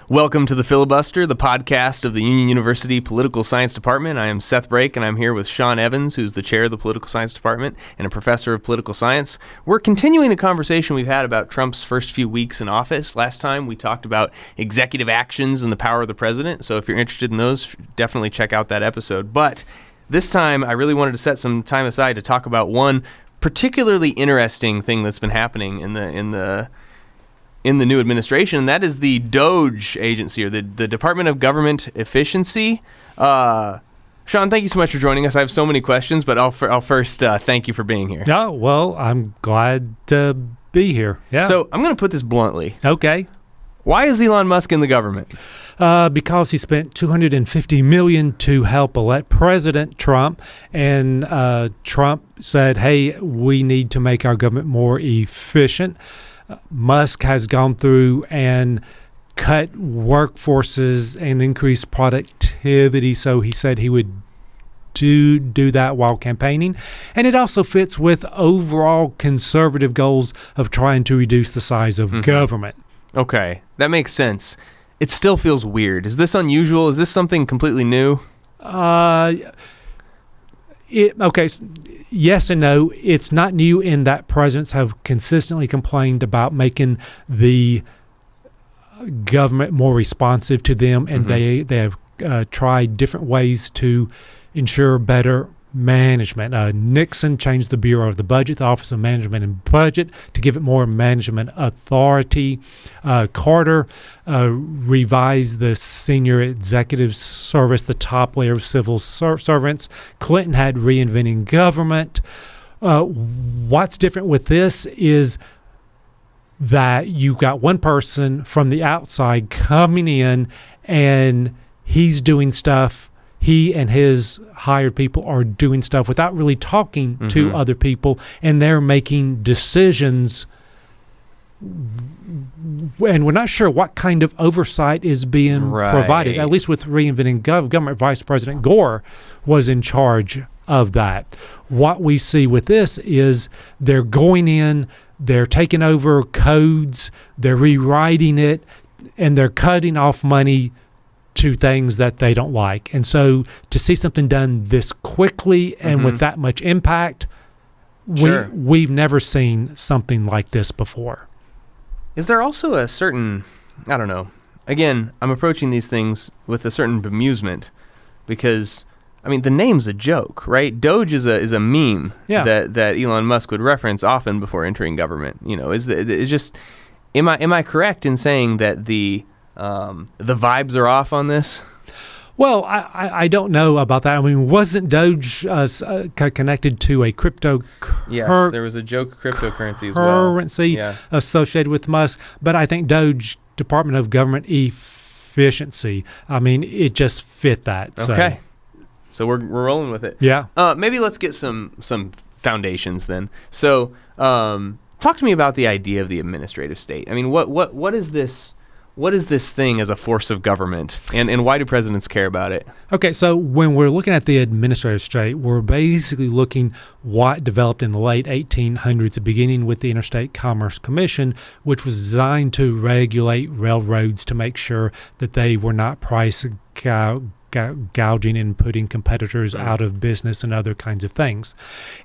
Welcome to the Filibuster, the podcast of the Union University Political Science Department. I am Seth Brake, and I'm here with Sean Evans, who's the chair of the Political Science Department and a professor of political science. We're continuing a conversation we've had about Trump's first few weeks in office. Last time, we talked about executive actions and the power of the president, so if you're interested in those, definitely check out that episode. But this time, I really wanted to set some time aside to talk about one particularly interesting thing that's been happening in the new administration, and that is the Doge agency, or the Department of Government Efficiency. Sean, thank you so much for joining us. I have so many questions, but I'll first thank you for being here. Oh, well, I'm glad to be here. Yeah. So I'm going to put this bluntly. Okay. Why is Elon Musk in the government? Because he spent $250 million to help elect President Trump, and Trump said, hey, we need to make our government more efficient. Musk has gone through and cut workforces and increased productivity, so he said he would do that while campaigning. And it also fits with overall conservative goals of trying to reduce the size of government. Okay, that makes sense. It still feels weird. Is this unusual? Is this something completely new? Yes and no. It's not new in that presidents have consistently complained about making the government more responsive to them, and they have tried different ways to ensure better management. Nixon changed the Bureau of the Budget, the Office of Management and Budget, to give it more management authority. Carter revised the Senior Executive Service, the top layer of civil servants. Clinton had reinventing government. What's different with this is that you've got one person from the outside coming in, and he's doing stuff. He and his hired people are doing stuff without really talking to other people, and they're making decisions. And we're not sure what kind of oversight is being provided. At least with reinventing government, Vice President Gore was in charge of that. What we see with this is they're going in, they're taking over codes, they're rewriting it, and they're cutting off money to things that they don't like. And so to see something done this quickly and with that much impact, we've never seen something like this before. Is there also a certain, I don't know, again, I'm approaching these things with a certain bemusement because, I mean, the name's a joke, right? Doge is a meme that Elon Musk would reference often before entering government. You know, is just, am I correct in saying that the vibes are off on this? Well, I don't know about that. I mean, wasn't Doge connected to a crypto? Yes, there was a joke cryptocurrency as well. Currency associated with Musk, but I think Doge, Department of Government Efficiency. I mean, it just fit that. Okay, so we're rolling with it. Yeah. Maybe let's get some foundations then. So, talk to me about the idea of the administrative state. I mean, what is this? What is this thing as a force of government, and why do presidents care about it? Okay, so when we're looking at the administrative state, we're basically looking what developed in the late 1800s, beginning with the Interstate Commerce Commission, which was designed to regulate railroads to make sure that they were not price gouging and putting competitors out of business and other kinds of things.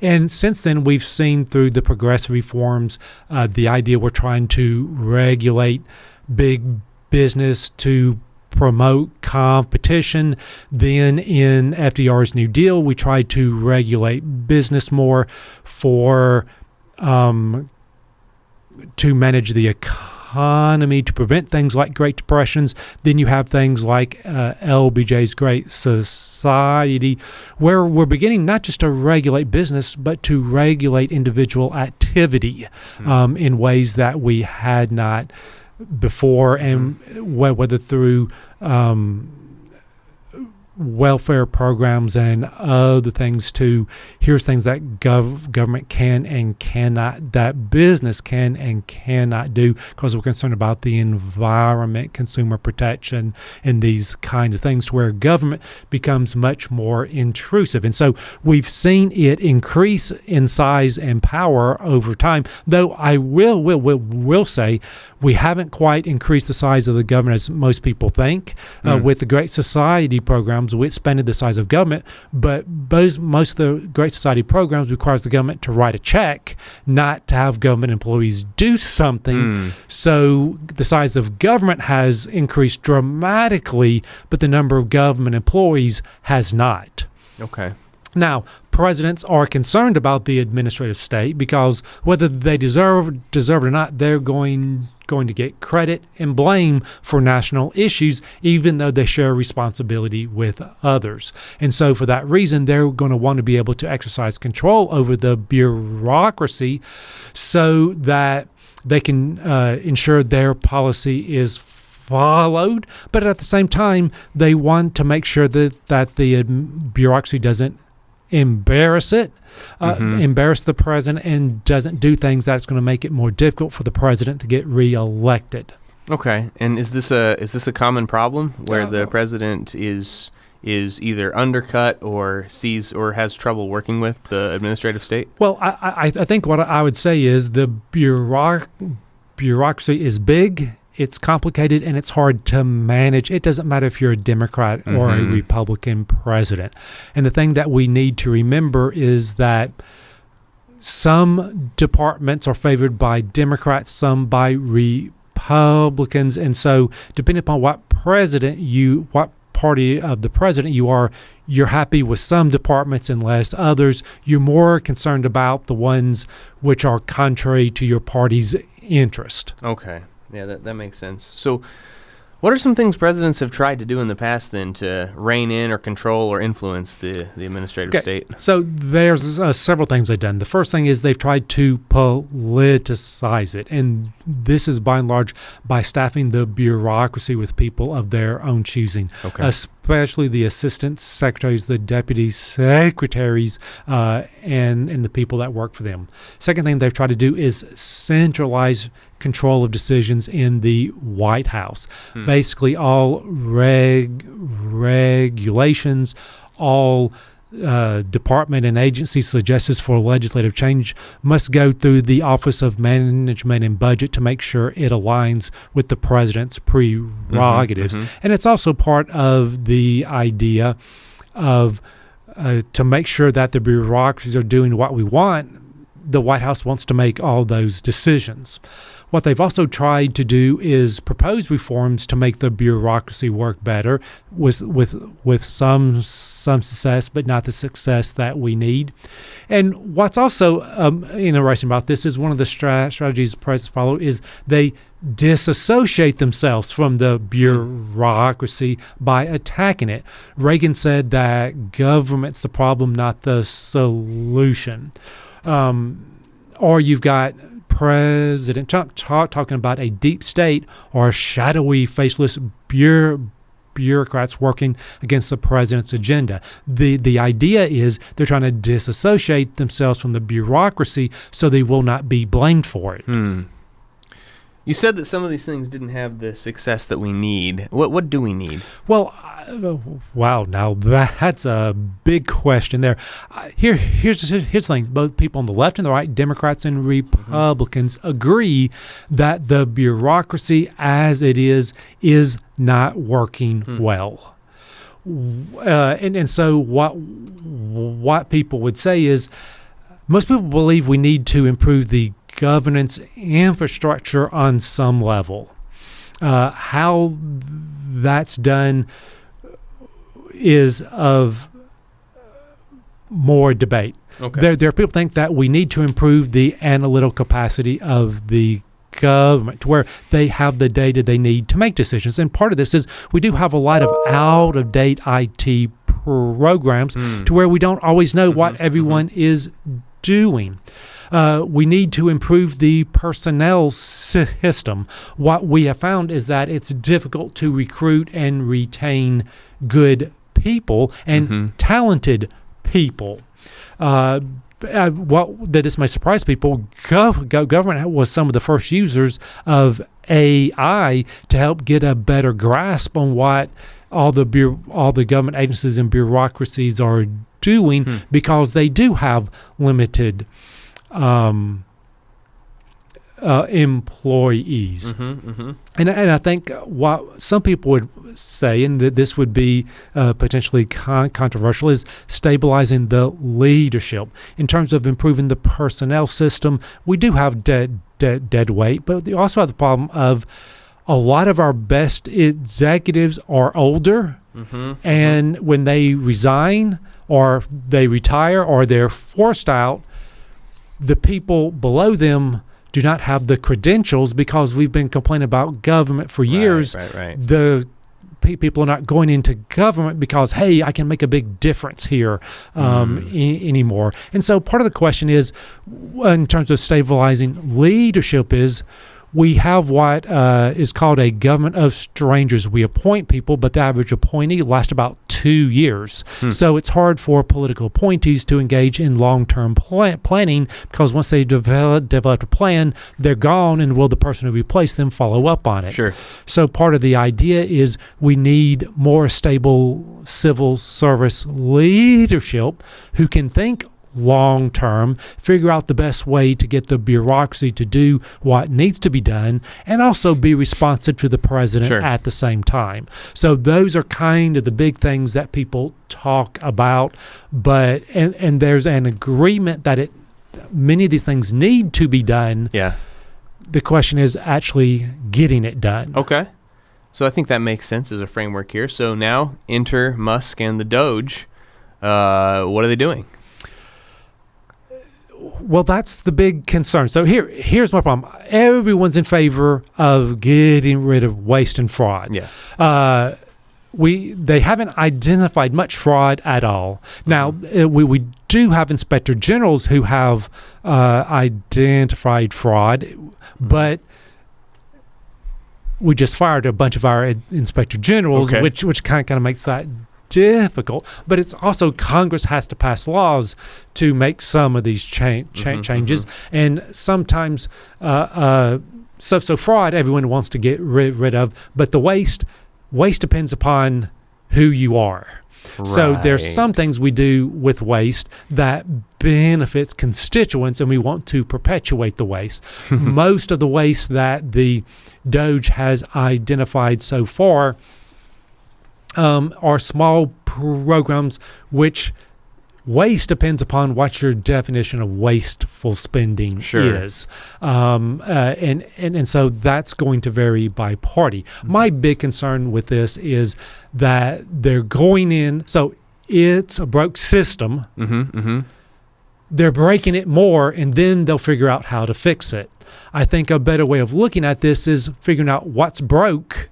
And since then, we've seen through the progressive reforms, the idea we're trying to regulate big business to promote competition. Then in FDR's New Deal, we tried to regulate business more to manage the economy, to prevent things like Great Depressions. Then you have things like LBJ's Great Society, where we're beginning not just to regulate business, but to regulate individual activity in ways that we had not before, and whether through welfare programs and other things to here's things that government can and cannot, that business can and cannot do, because we're concerned about the environment, consumer protection, and these kinds of things, to where government becomes much more intrusive. And so we've seen it increase in size and power over time, though I will say we haven't quite increased the size of the government as most people think. With the Great Society programs, we expanded the size of government, but most of the Great Society programs requires the government to write a check, not to have government employees do something. So the size of government has increased dramatically, but the number of government employees has not. Okay. Now, presidents are concerned about the administrative state because whether they deserve it or not, they're going to get credit and blame for national issues, even though they share responsibility with others. And so for that reason, they're going to want to be able to exercise control over the bureaucracy so that they can ensure their policy is followed. But at the same time, they want to make sure that the bureaucracy doesn't embarrass the president, and doesn't do things that's going to make it more difficult for the president to get reelected. Okay, and is this a common problem where the president is either undercut or sees or has trouble working with the administrative state? Well, I think what I would say is the bureaucracy is big. It's complicated and it's hard to manage. It doesn't matter if you're a Democrat or a Republican president. And the thing that we need to remember is that some departments are favored by Democrats, some by Republicans. And so depending upon what party of the president you are, you're happy with some departments and less others. You're more concerned about the ones which are contrary to your party's interest. Okay. Yeah, that makes sense. So what are some things presidents have tried to do in the past then to rein in or control or influence the administrative state? So there's several things they've done. The first thing is they've tried to politicize it. And this is by and large by staffing the bureaucracy with people of their own choosing, especially the assistant secretaries, the deputy secretaries, and the people that work for them. Second thing they've tried to do is centralize control of decisions in the White House. Basically, all regulations, all department and agency suggestions for legislative change must go through the Office of Management and Budget to make sure it aligns with the president's prerogatives. And it's also part of the idea of to make sure that the bureaucracies are doing what we want. The White House wants to make all those decisions. What they've also tried to do is propose reforms to make the bureaucracy work better, with some success, but not the success that we need. And what's also interesting about this is one of the strategies presidents follow is they disassociate themselves from the bureaucracy by attacking it. Reagan said that government's the problem, not the solution. Or you've got President Trump talking about a deep state or shadowy, faceless bureaucrats working against the president's agenda. The idea is they're trying to disassociate themselves from the bureaucracy so they will not be blamed for it. You said that some of these things didn't have the success that we need. What do we need? Well, wow, now that's a big question there. Here's the thing. Both people on the left and the right, Democrats and Republicans, agree that the bureaucracy as it is not working well. And so what people would say is most people believe we need to improve the governance infrastructure on some level. How that's done is of more debate. There are people who think that we need to improve the analytical capacity of the government to where they have the data they need to make decisions. And part of this is we do have a lot of out-of-date IT programs to where we don't always know what everyone is doing. We need to improve the personnel system. What we have found is that it's difficult to recruit and retain good people and talented people. That this may surprise people, government was some of the first users of AI to help get a better grasp on what all the government agencies and bureaucracies are doing, because they do have limited employees. And I think what some people would say, and that this would be potentially controversial, is stabilizing the leadership. In terms of improving the personnel system, we do have dead weight, but we also have the problem of a lot of our best executives are older, and when they resign or they retire or they're forced out, the people below them do not have the credentials, because we've been complaining about government for years. Right. The people are not going into government because, hey, I can make a big difference here anymore. And so part of the question is, in terms of stabilizing leadership, is we have what is called a government of strangers. We appoint people, but the average appointee lasts about 2 years. So it's hard for political appointees to engage in long-term planning, because once they develop a plan, they're gone, and will the person who replaced them follow up on it? Sure. So part of the idea is we need more stable civil service leadership who can think long-term, figure out the best way to get the bureaucracy to do what needs to be done, and also be responsive to the president at the same time. So those are kind of the big things that people talk about, but and there's an agreement that many of these things need to be done. Yeah. The question is actually getting it done. Okay. So I think that makes sense as a framework here. So now enter Musk and the Doge. What are they doing? Well, that's the big concern. So here's my problem. Everyone's in favor of getting rid of waste and fraud. Yeah. They haven't identified much fraud at all. Now, we do have inspector generals who have identified fraud, but we just fired a bunch of our inspector generals, which kind of makes that difficult. But it's also Congress has to pass laws to make some of these changes, and sometimes so fraud everyone wants to get rid of, but the waste depends upon who you are. Right. So there's some things we do with waste that benefits constituents, and we want to perpetuate the waste. Most of the waste that the Doge has identified so far are small programs, which waste depends upon what your definition of wasteful spending is. And so that's going to vary by party. My big concern with this is that they're going in, so it's a broke system. They're breaking it more, and then they'll figure out how to fix it. I think a better way of looking at this is figuring out what's broke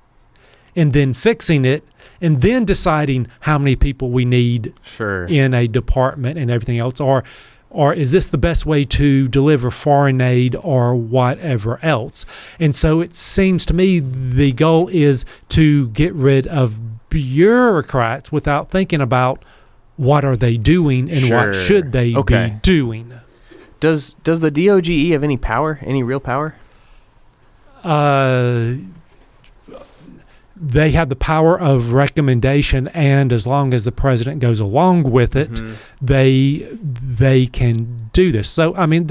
and then fixing it, and then deciding how many people we need in a department and everything else. Or is this the best way to deliver foreign aid or whatever else? And so it seems to me the goal is to get rid of bureaucrats without thinking about what are they doing and what should they be doing. Does the DOGE have any power, any real power? They have the power of recommendation, and as long as the president goes along with it, they can do this. So, I mean,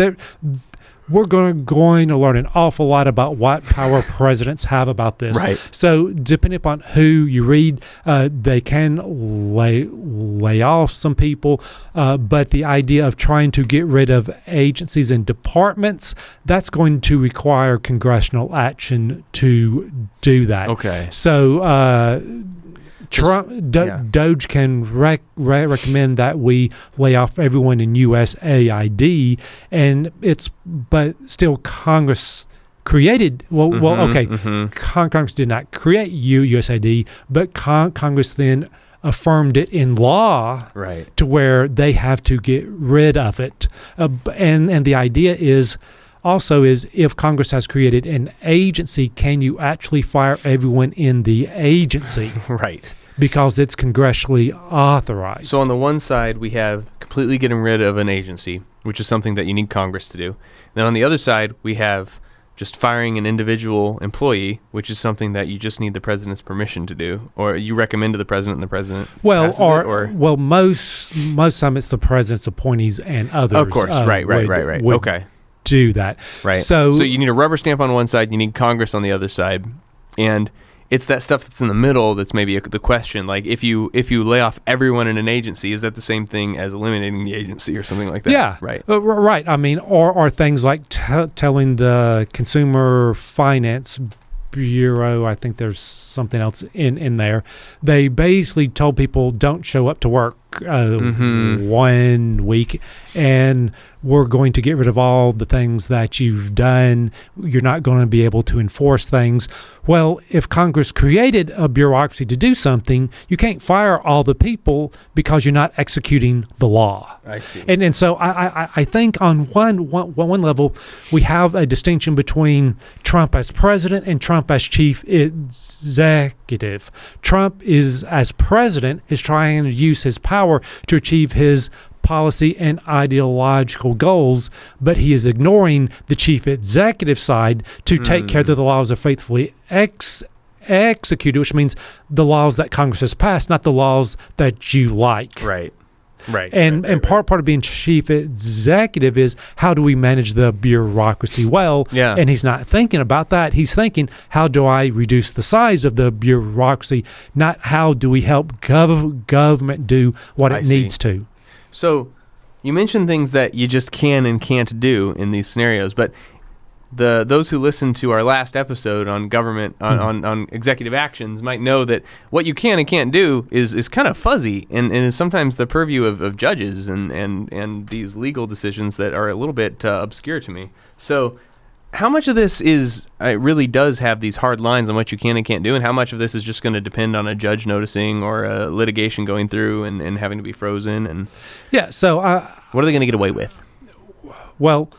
we're going to learn an awful lot about what power presidents have about this. Right. So, depending upon who you read, they can lay off some people, but the idea of trying to get rid of agencies and departments, that's going to require congressional action to do that. Okay. So, Doge can recommend that we lay off everyone in USAID, but still Congress created. Congress did not create USAID, but Congress then affirmed it in law, to where they have to get rid of it, and the idea is. Also, if Congress has created an agency, can you actually fire everyone in the agency? Right. because it's congressionally authorized. So on the one side, we have completely getting rid of an agency, which is something that you need Congress to do. Then on the other side, we have just firing an individual employee, which is something that you just need the president's permission to do, or you recommend to the president, and the president passes it, or most time it's the president's appointees and others. of course, right. would Okay, do that. right. So you need a rubber stamp on one side, you need Congress on the other side, and it's that stuff that's in the middle that's maybe the question. Like if you lay off everyone in an agency, is that the same thing as eliminating the agency or something like that? Yeah, right. Right. I mean, or things like telling the Consumer Finance Bureau, I think there's something else in there. They basically told people don't show up to work 1 week, and we're going to get rid of all the things that you've done. You're not going to be able to enforce things. Well, if Congress created a bureaucracy to do something, you can't fire all the people because you're not executing the law. I see. And so I think on one level, we have a distinction between Trump as president and Trump as chief executive. Trump is, as president, is trying to use his power to achieve his policy and ideological goals, but he is ignoring the chief executive side to take care that the laws are faithfully executed, which means the laws that Congress has passed, not the laws that you like. Right. And part of being chief executive is, how do we manage the bureaucracy well? Yeah. And he's not thinking about that. He's thinking, how do I reduce the size of the bureaucracy, not how do we help government do what it needs to. So you mentioned things that you just can and can't do in these scenarios, but those who listened to our last episode on government, on executive actions, might know that what you can and can't do is kind of fuzzy and is sometimes the purview of judges and these legal decisions that are a little bit obscure to me. So how much of this it really does have these hard lines on what you can and can't do, and how much of this is just going to depend on a judge noticing or a litigation going through and having to be frozen? And so what are they going to get away with? Well,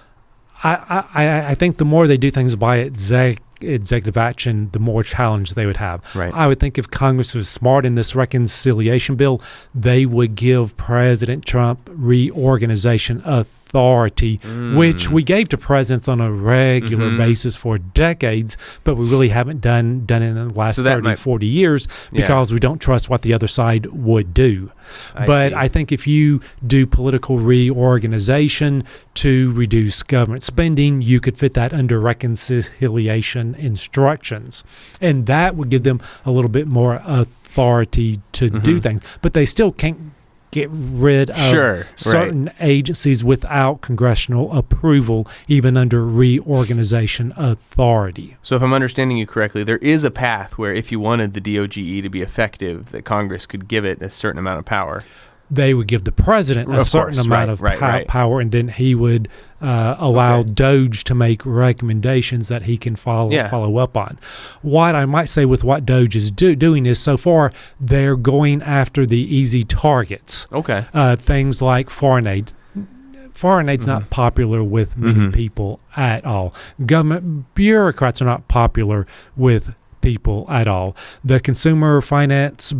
I think the more they do things by executive action, the more challenge they would have. Right. I would think if Congress was smart in this reconciliation bill, they would give President Trump reorganization authority, which we gave to presidents on a regular basis for decades, but we really haven't done it in the last 40 years because we don't trust what the other side would do. I think if you do political reorganization to reduce government spending, you could fit that under reconciliation instructions, and that would give them a little bit more authority to do things, but they still can't get rid of certain agencies without congressional approval, even under reorganization authority. So if I'm understanding you correctly, there is a path where if you wanted the DOGE to be effective, that Congress could give it a certain amount of power. They would give the president a certain amount of power, and then he would allow Doge to make recommendations that he can follow up on. What I might say with what Doge is doing is, so far, they're going after the easy targets. Okay. Things like foreign aid. Foreign aid's not popular with many people at all. Government bureaucrats are not popular with people at all. The Consumer Finance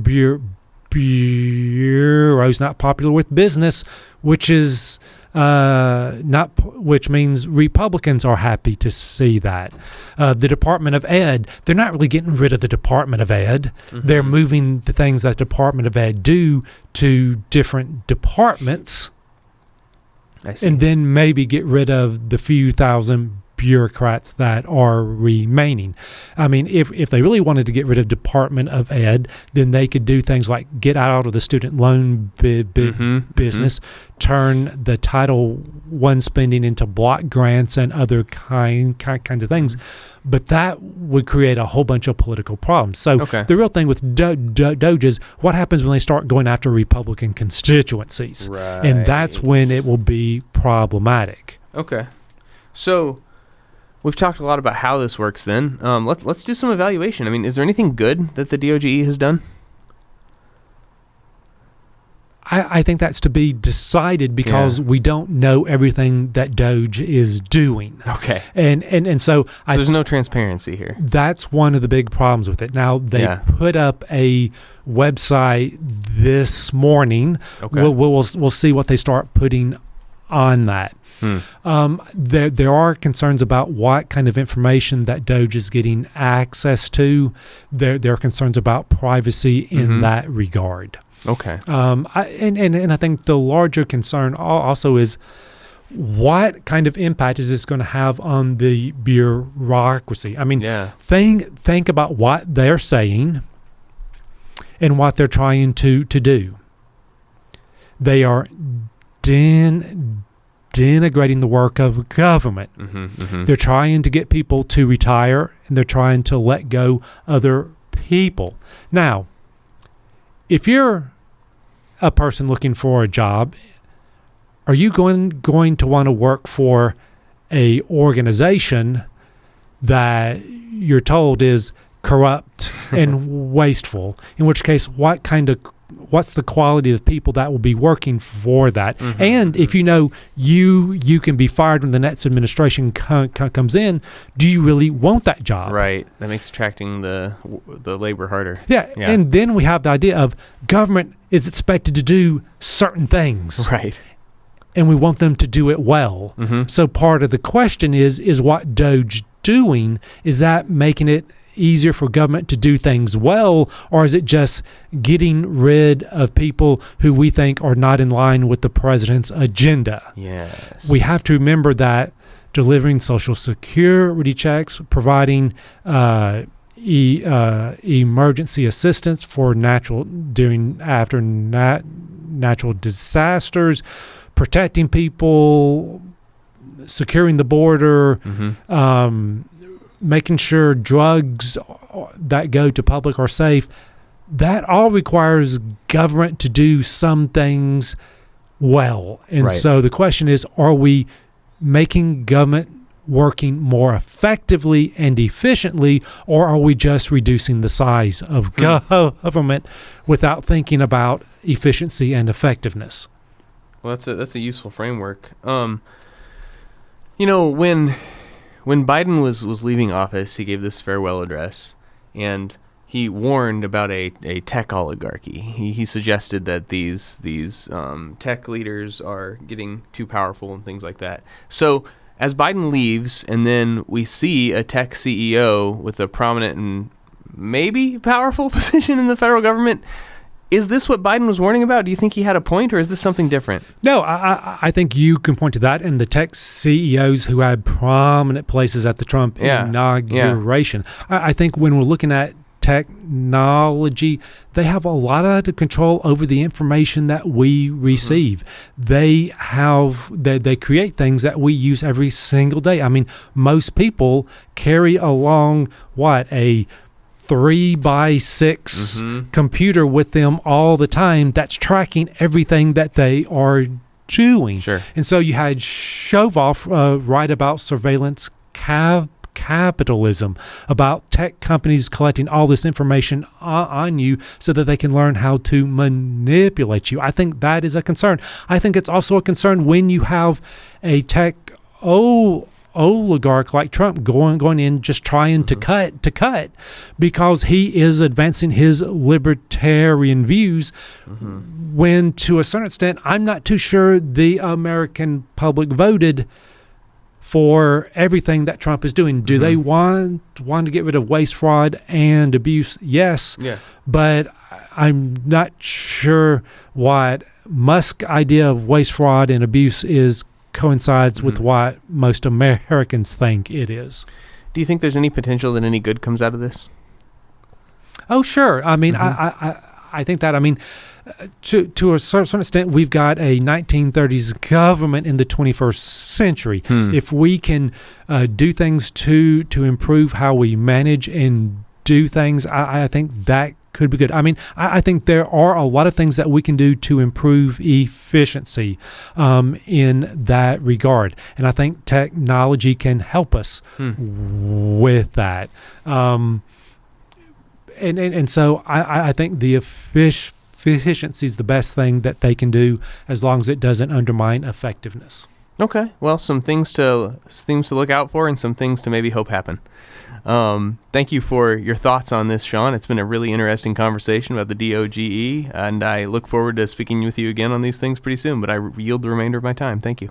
Bureau's not popular with business, which means Republicans are happy to see that. The Department of Ed, they're not really getting rid of the Department of Ed. They're moving the things that Department of Ed do to different departments, and then maybe get rid of the few thousand bureaucrats that are remaining. I mean, if they really wanted to get rid of Department of Ed, then they could do things like get out of the student loan business, turn the Title I spending into block grants and other kinds of things. But that would create a whole bunch of political problems. So the real thing with Doge is what happens when they start going after Republican constituencies. Right. And that's when it will be problematic. Okay. So we've talked a lot about how this works then. Let's do some evaluation. I mean, is there anything good that the DOGE has done? I think that's to be decided because we don't know everything that Doge is doing. Okay. And so there's no transparency here. That's one of the big problems with it. Now, they put up a website this morning. Okay. We'll see what they start putting on that. There are concerns about what kind of information that Doge is getting access to. There are concerns about privacy in that regard. Okay. And I think the larger concern also is what kind of impact is this going to have on the bureaucracy? I mean, think about what they're saying and what they're trying to do. They are denigrating the work of government. They're trying to get people to retire, and they're trying to let go other people. Now, if you're a person looking for a job, are you going to want to work for a organization that you're told is corrupt and wasteful? In which case, what's the quality of people that will be working for that? And if you know you can be fired when the next administration comes in, do you really want that job? Right. That makes attracting the labor harder. Yeah. And then we have the idea of government is expected to do certain things. Right. And we want them to do it well. So part of the question is what Doge doing? Is that making it easier for government to do things well, or is it just getting rid of people who we think are not in line with the president's agenda? Yes. We have to remember that delivering Social Security checks, providing emergency assistance for natural disasters, protecting people, securing the border, making sure drugs that go to public are safe, that all requires government to do some things well. And so the question is, are we making government working more effectively and efficiently, or are we just reducing the size of government without thinking about efficiency and effectiveness? Well, that's a useful framework. When Biden was leaving office, he gave this farewell address, and he warned about a tech oligarchy. He suggested that these tech leaders are getting too powerful and things like that. So as Biden leaves, and then we see a tech CEO with a prominent and maybe powerful position in the federal government, is this what Biden was warning about? Do you think he had a point, or is this something different? No, I think you can point to that and the tech CEOs who had prominent places at the Trump inauguration. I think when we're looking at technology, they have a lot of control over the information that we receive. They create things that we use every single day. I mean, most people carry along a 3x6 computer with them all the time that's tracking everything that they are doing. Sure. And so you had Shovoff write about surveillance capitalism, about tech companies collecting all this information on you so that they can learn how to manipulate you. I think that is a concern. I think it's also a concern when you have a tech oligarch like Trump going in just trying to cut because he is advancing his libertarian views when to a certain extent I'm not too sure the American public voted for everything that Trump is doing. Do they want to get rid of waste, fraud, and abuse? Yes. Yeah. But I'm not sure what Musk's idea of waste, fraud, and abuse coincides with what most Americans think it is. Do you think there's any potential that any good comes out of this? Oh, sure. I mean, I think that. I mean, to a certain extent, we've got a 1930s government in the 21st century. If we can do things to improve how we manage and do things, I think that could be good. I mean, I think there are a lot of things that we can do to improve efficiency in that regard. And I think technology can help us with that. And so I think the efficiency is the best thing that they can do as long as it doesn't undermine effectiveness. Okay. Well, some things to look out for and some things to maybe hope happen. Thank you for your thoughts on this, Sean. It's been a really interesting conversation about the DOGE, and I look forward to speaking with you again on these things pretty soon, but I yield the remainder of my time. Thank you.